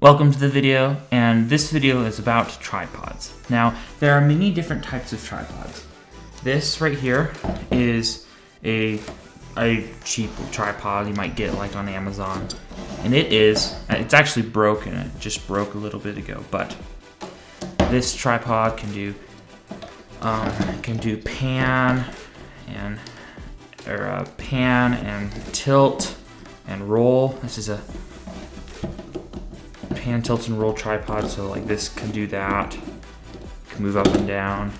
Welcome to the video, and this video is about tripods. Now, there are many different types of tripods. This right here is a cheap tripod you might get like on Amazon, and it's actually broken. It just broke a little bit ago, but this tripod can do pan and tilt and roll. This is a pan, tilt, and roll tripod, so like this can do that. Can move up and down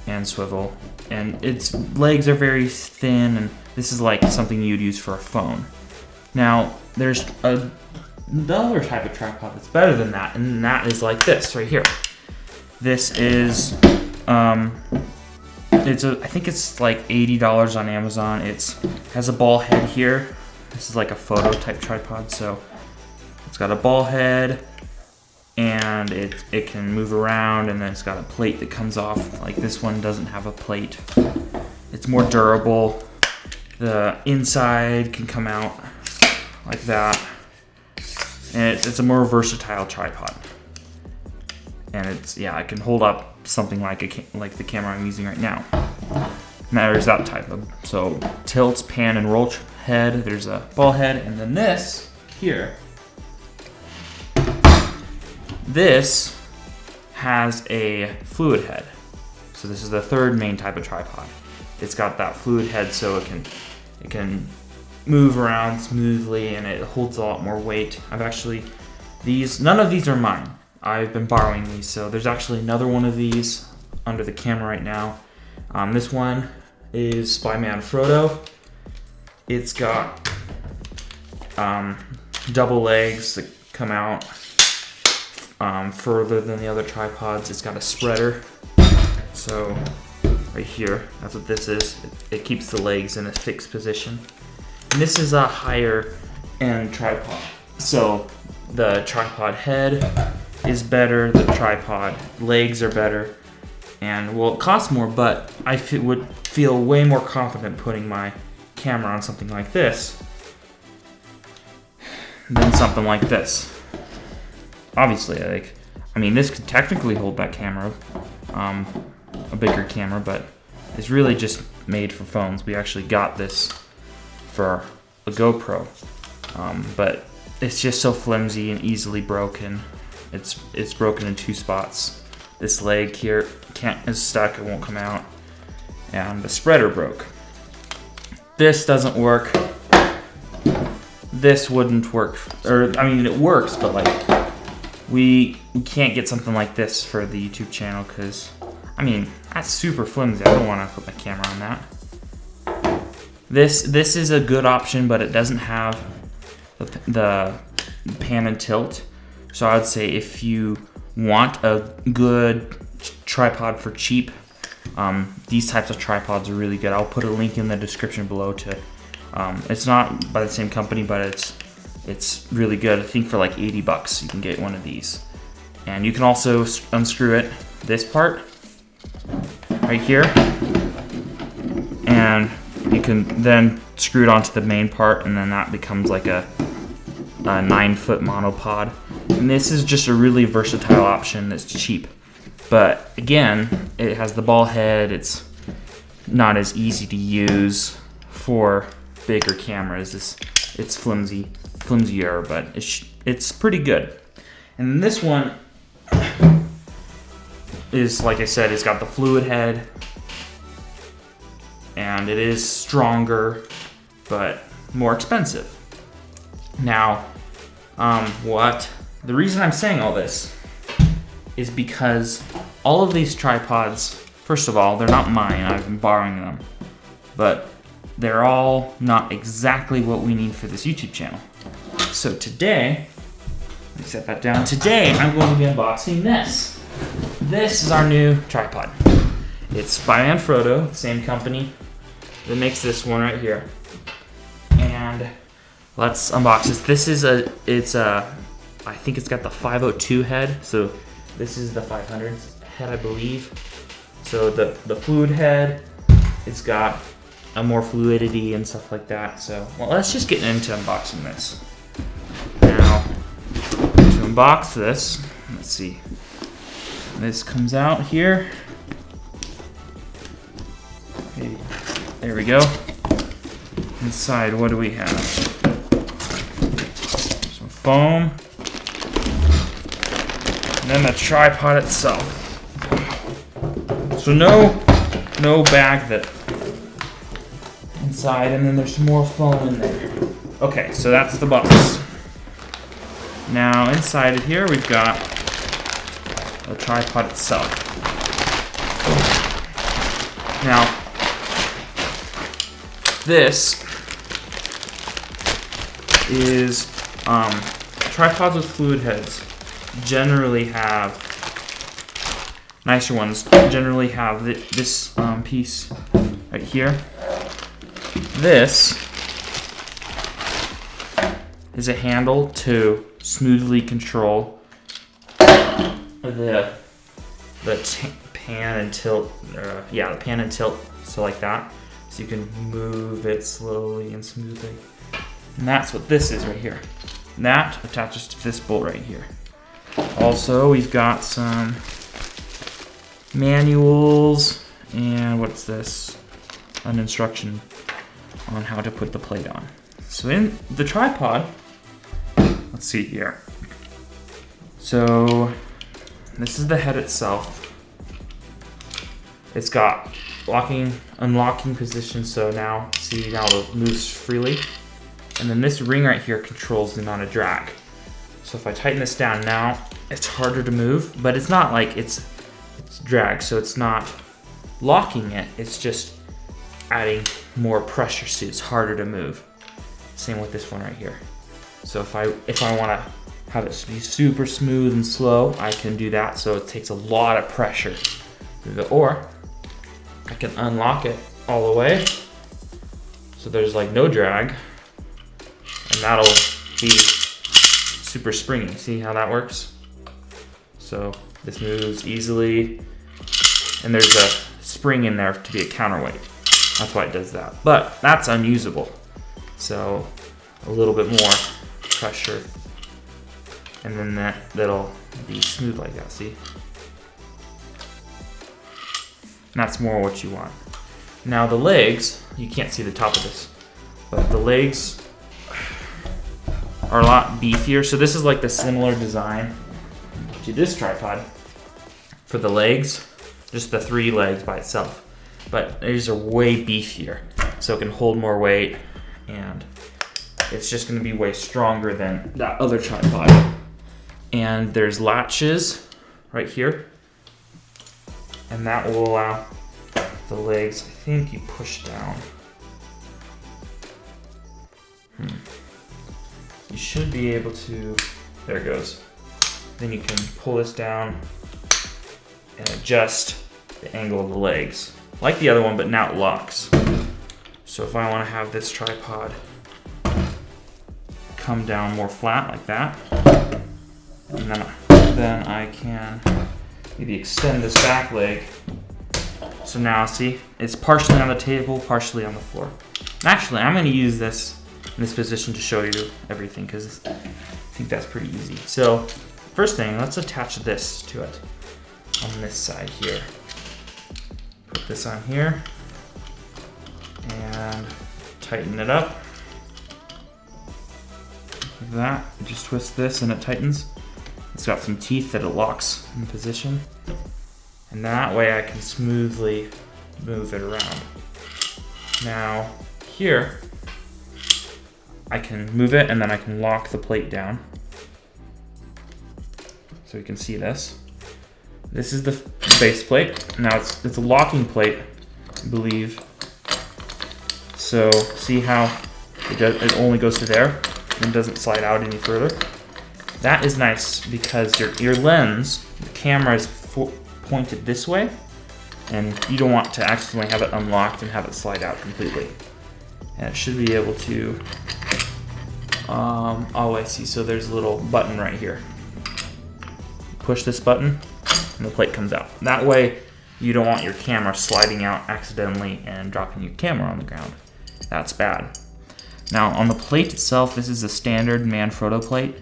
and swivel, and its legs are very thin, and this is like something you'd use for a phone. Now there's another type of tripod that's better than that, and that is like this right here. This is I think it's like $80 on Amazon. It has a ball head here. This is like a photo type tripod, so it's got a ball head, and it can move around, and then it's got a plate that comes off. Like this one doesn't have a plate. It's more durable. The inside can come out like that, and it's a more versatile tripod. And it can hold up something like the camera I'm using right now. Now there's that type of, so tilts, pan, and roll head. There's a ball head, and then this here. This has a fluid head. So this is the third main type of tripod. It's got that fluid head, so it can move around smoothly, and it holds a lot more weight. none of these are mine. I've been borrowing these, so there's actually another one of these under the camera right now. This one is by Manfrotto. It's got double legs that come out further than the other tripods. It's got a spreader. So right here, that's what this is. It keeps the legs in a fixed position. And this is a higher end tripod. So the tripod head is better, the tripod legs are better, and well, it costs more, but I would feel way more confident putting my camera on something like this than something like this. Obviously, this could technically hold that camera, a bigger camera, but it's really just made for phones. We actually got this for a GoPro, but it's just so flimsy and easily broken. It's broken in two spots. This leg here is stuck, it won't come out, and the spreader broke. This doesn't work. This wouldn't work, it works, but like we can't get something like this for the YouTube channel because that's super flimsy. I don't want to put my camera on that. This is a good option, but it doesn't have the pan and tilt. So I would say if you want a good tripod for cheap, these types of tripods are really good. I'll put a link in the description below to. It's not by the same company, but it's really good. I think for like $80 you can get one of these. And you can also unscrew it, this part right here, and you can then screw it onto the main part, and then that becomes like a 9-foot monopod. And this is just a really versatile option that's cheap. But again, it has the ball head. It's not as easy to use for bigger cameras. It's flimsier, but it's pretty good. And this one is, like I said, it's got the fluid head, and it is stronger, but more expensive. Now, the reason I'm saying all this is because all of these tripods, first of all, they're not mine. I've been borrowing them, but they're all not exactly what we need for this YouTube channel. So today, let me set that down. Today, I'm going to be unboxing this. This is our new tripod. It's by Manfrotto, the same company that makes this one right here. And let's unbox this. I think it's got the 502 head, so this is the 500 head, I believe. So the fluid head, it's got a more fluidity and stuff like that. So, well, let's just get into unboxing this. Now, unbox this. Let's see. This comes out here. Okay, there we go. Inside, what do we have? Some foam. And then the tripod itself. So no bag that inside, and then there's more foam in there. Okay, so that's the box. Now inside of here we've got the tripod itself. Now this is tripods with fluid heads generally have, nicer ones generally have this piece right here. This is a handle to smoothly control the pan and tilt, the pan and tilt, so like that. So you can move it slowly and smoothly. And that's what this is right here. And that attaches to this bolt right here. Also, we've got some manuals and what's this? An instruction on how to put the plate on. So in the tripod, let's see here. So this is the head itself. It's got locking, unlocking position, so now, see, now it moves freely. And then this ring right here controls the amount of drag. So if I tighten this down now, it's harder to move, but it's not like it's drag, so it's not locking it, it's just adding more pressure, so it's harder to move. Same with this one right here. So if I want to have it be super smooth and slow, I can do that, so it takes a lot of pressure. Or I can unlock it all the way, so there's like no drag, and that'll be super springy. See how that works? So this moves easily, and there's a spring in there to be a counterweight. That's why it does that. But that's unusable. So a little bit more pressure, and then that'll be smooth like that, see? And that's more what you want. Now the legs, you can't see the top of this, but the legs are a lot beefier. So this is like the similar design to this tripod for the legs, just the 3 legs by itself. But these are way beefier, so it can hold more weight, and it's just gonna be way stronger than that other tripod. And there's latches right here, and that will allow the legs, I think you push down. You should be able to, there it goes. Then you can pull this down and adjust the angle of the legs. Like the other one, but now it locks. So if I want to have this tripod come down more flat like that, and then I can maybe extend this back leg. So now see, it's partially on the table, partially on the floor. Actually, I'm going to use this in this position to show you everything, because I think that's pretty easy. So first thing, let's attach this to it on this side here. Put this on here and tighten it up. Like that, just twist this and it tightens. It's got some teeth that it locks in position. And that way I can smoothly move it around. Now here, I can move it and then I can lock the plate down. So you can see this. This is the base plate. Now it's a locking plate, I believe. So see how it only goes to there and doesn't slide out any further. That is nice because your lens, the camera is pointed this way, and you don't want to accidentally have it unlocked and have it slide out completely. And it should be able to, oh I see, so there's a little button right here. Push this button and the plate comes out. That way you don't want your camera sliding out accidentally and dropping your camera on the ground. That's bad. Now on the plate itself, this is a standard Manfrotto plate.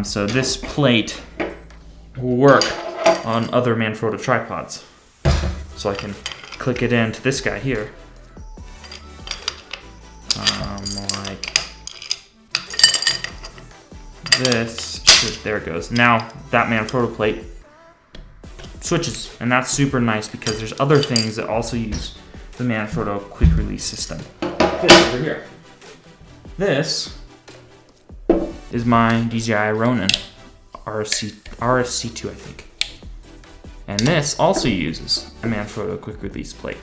So this plate will work on other Manfrotto tripods. So I can click it into this guy here. Like this. There it goes. Now that Manfrotto plate switches, and that's super nice because there's other things that also use the Manfrotto quick release system. This over here. This is my DJI Ronin RSC2, I think. And this also uses a Manfrotto quick release plate.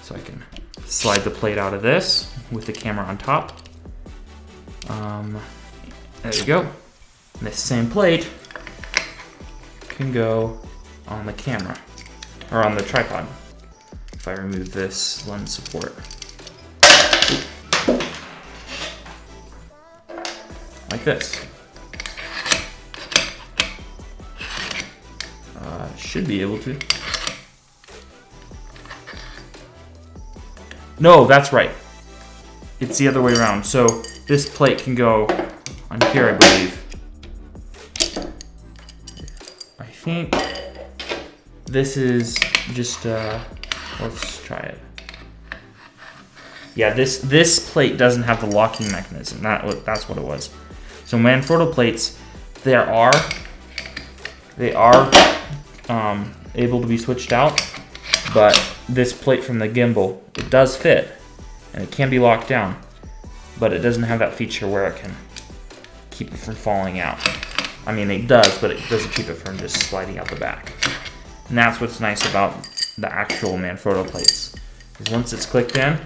So I can slide the plate out of this with the camera on top. There you go. And this same plate can go on the camera, or on the tripod, if I remove this lens support. Like this. Should be able to. No, that's right. It's the other way around. So this plate can go on here, I believe. I think this is just, let's try it. Yeah, this plate doesn't have the locking mechanism. That's what it was. So Manfrotto plates, they are able to be switched out, but this plate from the gimbal, it does fit, and it can be locked down, but it doesn't have that feature where it can keep it from falling out. I mean, it does, but it doesn't keep it from just sliding out the back. And that's what's nice about the actual Manfrotto plates, is once it's clicked in,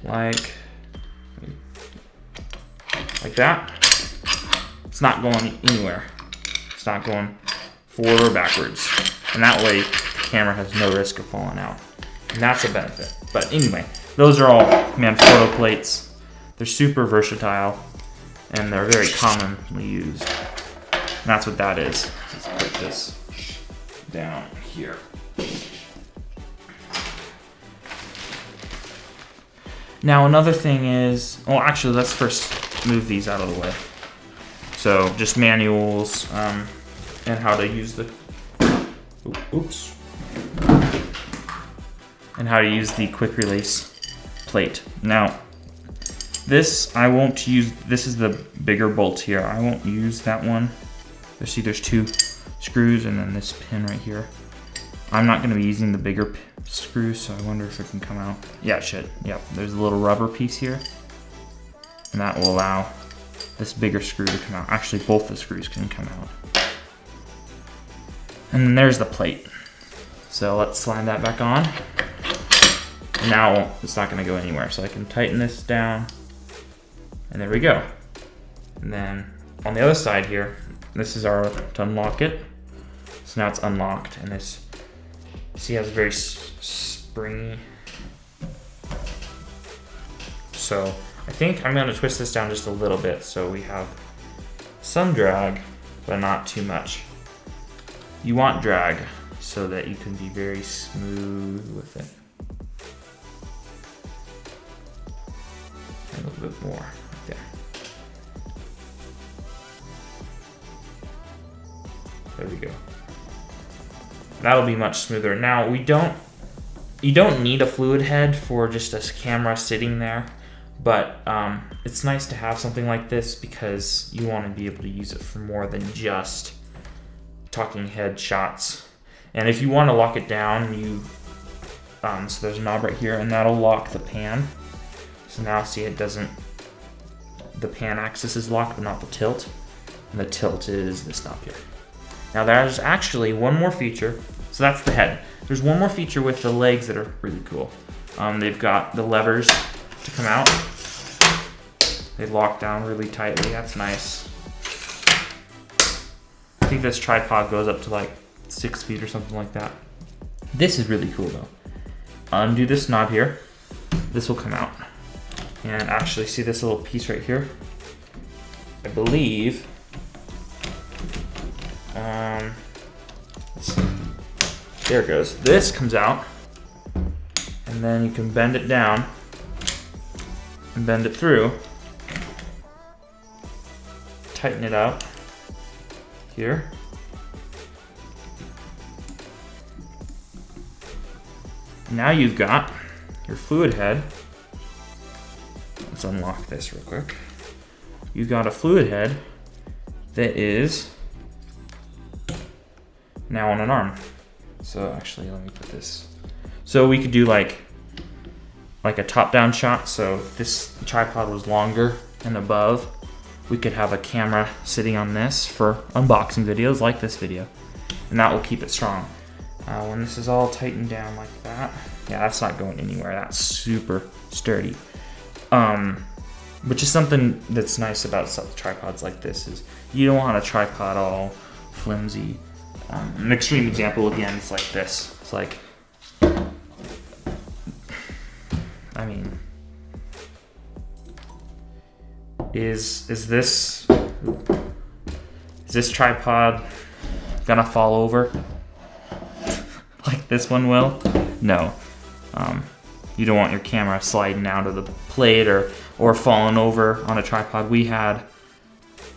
like that, it's not going anywhere. It's not going forward or backwards. And that way, the camera has no risk of falling out. And that's a benefit. But anyway, those are all Manfrotto plates. They're super versatile, and they're very commonly used. And that's what that is. Let's put this down here. Now another thing is, well, actually let's first move these out of the way. So just manuals and how to use the and how to use the quick release plate. Now this I won't use. This is the bigger bolt here. I won't use that one. See, there's two screws and then this pin right here. I'm not going to be using the bigger screw, so I wonder if it can come out. Yeah, it should. Yep, there's a little rubber piece here, and that will allow this bigger screw to come out. Actually, both the screws can come out. And then there's the plate. So let's slide that back on. And now it's not going to go anywhere, so I can tighten this down, and there we go. And then on the other side here, this is our to unlock it. So now it's unlocked, and this, see, has a very springy. So I think I'm going to twist this down just a little bit so we have some drag, but not too much. You want drag so that you can be very smooth with it. And a little bit more right there. There we go. That'll be much smoother. Now you don't need a fluid head for just a camera sitting there, but it's nice to have something like this because you want to be able to use it for more than just talking head shots. And if you want to lock it down, so there's a knob right here, and that'll lock the pan. So now see, it doesn't, the pan axis is locked, but not the tilt. And the tilt is this knob here. Now there's actually one more feature. So that's the head. There's one more feature with the legs that are really cool. They've got the levers to come out. They lock down really tightly. That's nice. I think this tripod goes up to like 6 feet or something like that. This is really cool though. Undo this knob here. This will come out. And actually, see this little piece right here? I believe. Let's see. There it goes. This comes out, and then you can bend it down and bend it through, tighten it up here. Now you've got your fluid head. Let's unlock this real quick. You've got a fluid head that is now on an arm. So actually, let me put this. So we could do like a top-down shot. So if this tripod was longer and above, we could have a camera sitting on this for unboxing videos like this video, and that will keep it strong. When this is all tightened down like that, yeah, that's not going anywhere. That's super sturdy. Which is something that's nice about tripods like this is you don't want a tripod all flimsy. An extreme example again is like this. It's like, I mean, is this tripod gonna fall over like this one will? No. You don't want your camera sliding out of the plate or falling over on a tripod. We had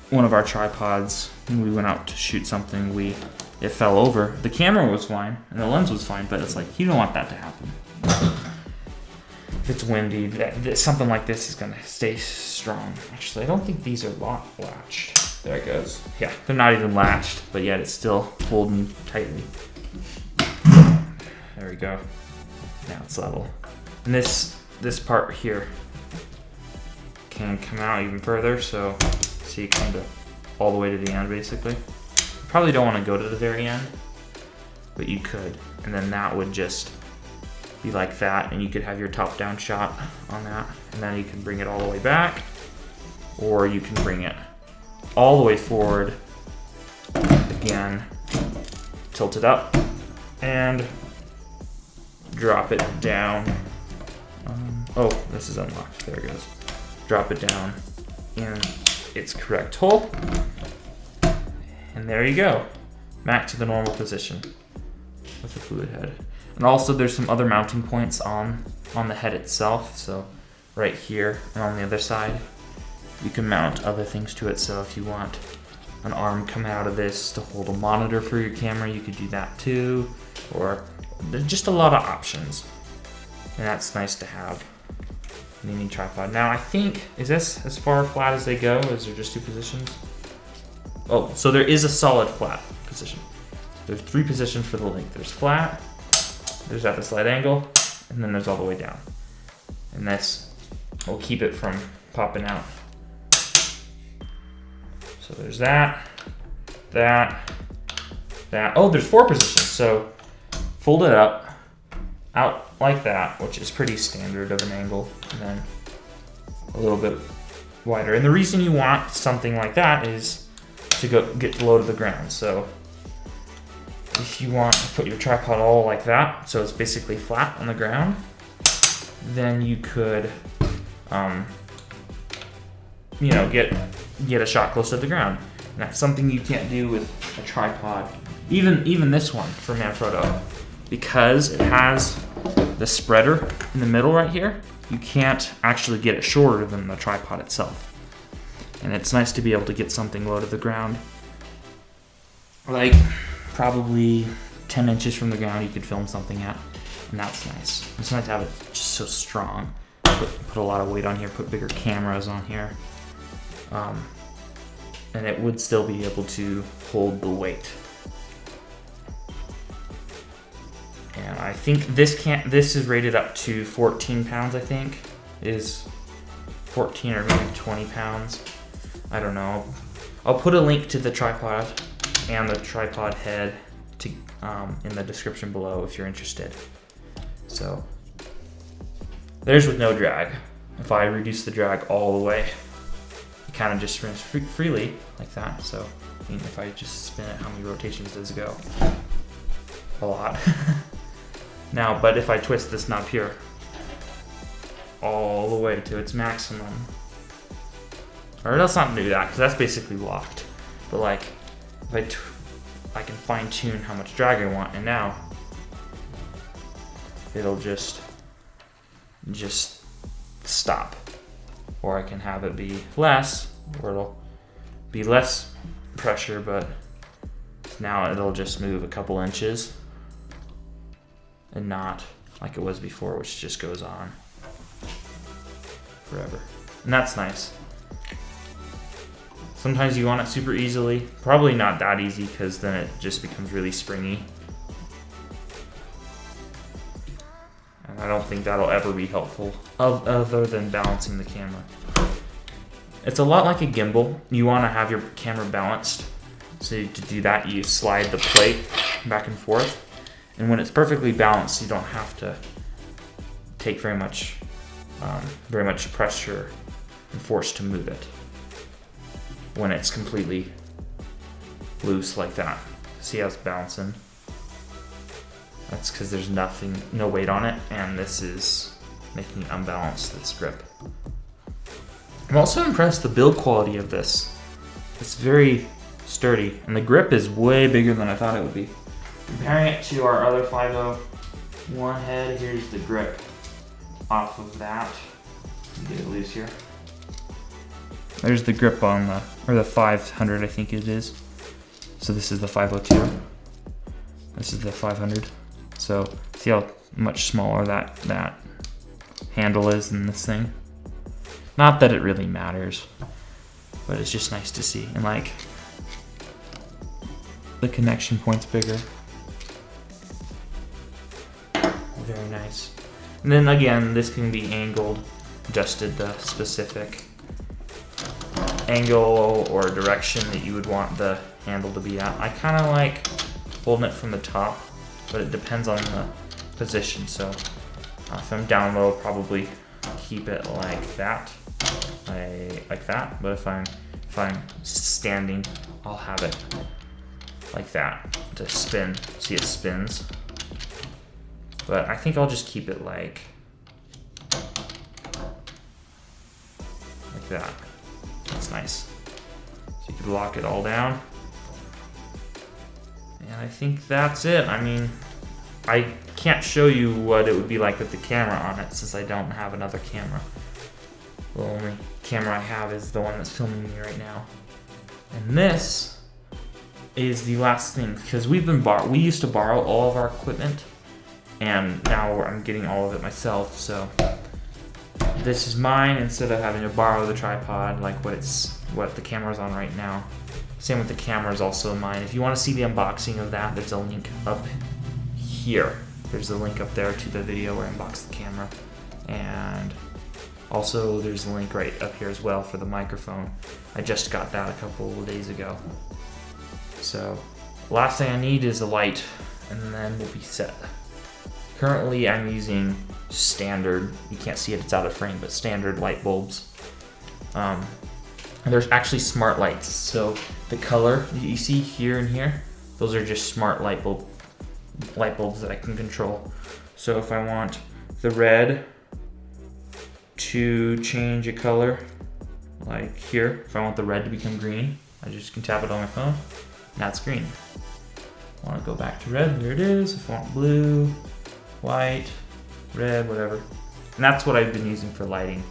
one of our tripods when we went out to shoot something, it fell over. The camera was fine and the lens was fine, but it's like, you don't want that to happen. If it's windy, something like this is gonna stay strong. Actually, I don't think these are latched. There it goes. Yeah, they're not even latched, but yet it's still holding tightly. There we go. Now it's level. And this part here can come out even further, so see it come all the way to the end basically. You probably don't want to go to the very end, but you could. And then that would just be like that, and you could have your top-down shot on that, and then you can bring it all the way back, or you can bring it all the way forward, again, tilt it up, and drop it down. Oh, this is unlocked. There it goes. Drop it down in its correct hole. And there you go. Back to the normal position with the fluid head. And also there's some other mounting points on the head itself. So right here and on the other side, you can mount other things to it. So if you want an arm coming out of this to hold a monitor for your camera, you could do that too. Or there's just a lot of options. And that's nice to have in any tripod. Now I think, is this as far flat as they go? Is there just two positions? Oh, so there is a solid flat position. There's 3 positions for the leg. There's flat, there's at the slight angle, and then there's all the way down. And this will keep it from popping out. So there's that. Oh, there's 4 positions. So fold it up, out like that, which is pretty standard of an angle, and then a little bit wider. And the reason you want something like that is to get low to the ground. So if you want to put your tripod all like that, so it's basically flat on the ground, then you could, get a shot close to the ground. And that's something you can't do with a tripod. Even this one for Manfrotto, because it has the spreader in the middle right here, you can't actually get it shorter than the tripod itself. And it's nice to be able to get something low to the ground, like probably 10 inches from the ground you could film something at, and that's nice. It's nice to have it just so strong. Put a lot of weight on here, put bigger cameras on here, and it would still be able to hold the weight. And I think this is rated up to 14 pounds, I think. Is 14 or maybe 20 pounds. I don't know. I'll put a link to the tripod and the tripod head in the description below if you're interested. So there's with no drag. If I reduce the drag all the way, it kind of just spins freely like that. So I mean, if I just spin it, how many rotations does it go? A lot. Now, but if I twist this knob here all the way to its maximum, or let's not do that because that's basically locked. But like, if I can fine tune how much drag I want, and now it'll just stop, or I can have it be less, or it'll be less pressure, but now it'll just move a couple inches and not like it was before, which just goes on forever. And that's nice. Sometimes you want it super easily. Probably not that easy, because then it just becomes really springy. And I don't think that'll ever be helpful other than balancing the camera. It's a lot like a gimbal. You want to have your camera balanced. So to do that, you slide the plate back and forth. And when it's perfectly balanced, you don't have to take very much pressure and force to move it. When it's completely loose like that. See how it's bouncing? That's because there's no weight on it, and this is making it unbalanced, this grip. I'm also impressed with the build quality of this. It's very sturdy, and the grip is way bigger than I thought it would be. Comparing it to our other 501 head, here's the grip off of that. Get it loose here. There's the grip on the 500, I think it is. So this is the 502. This is the 500. So see how much smaller that handle is in this thing. Not that it really matters, but it's just nice to see. And like, the connection point's bigger. Very nice. And then again, this can be angled, adjusted the specific angle or direction that you would want the handle to be at. I kind of like holding it from the top, but it depends on the position. So if I'm down low, I'll probably keep it like that, like that. But if I'm standing, I'll have it like that to spin. See, it spins. But I think I'll just keep it like that. That's nice. So you can lock it all down. And I think that's it. I mean, I can't show you what it would be like with the camera on it since I don't have another camera. The only camera I have is the one that's filming me right now. And this is the last thing, because we used to borrow all of our equipment, and now I'm getting all of it myself. So this is mine instead of having to borrow the tripod like what the camera's on right now. Same with the camera is also mine. If you want to see the unboxing of that, there's a link up here. There's a link up there to the video where I unboxed the camera. And also there's a link right up here as well for the microphone. I just got that a couple of days ago. So last thing I need is a light, and then we'll be set. Currently I'm using standard, you can't see it, it's out of frame, but standard light bulbs. And there's actually smart lights. So the color that you see here and here, those are just smart light bulbs that I can control. So if I want the red to change a color, like here, if I want the red to become green, I just can tap it on my phone, and that's green. I want to go back to red, there it is. If I want blue, white, red, whatever. And that's what I've been using for lighting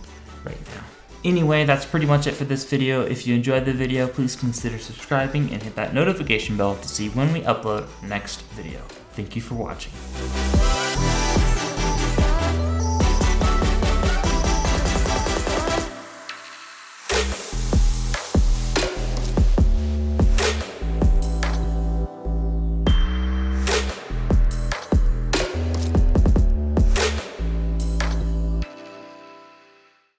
right now. Anyway, that's pretty much it for this video. If you enjoyed the video, please consider subscribing and hit that notification bell to see when we upload next video. Thank you for watching.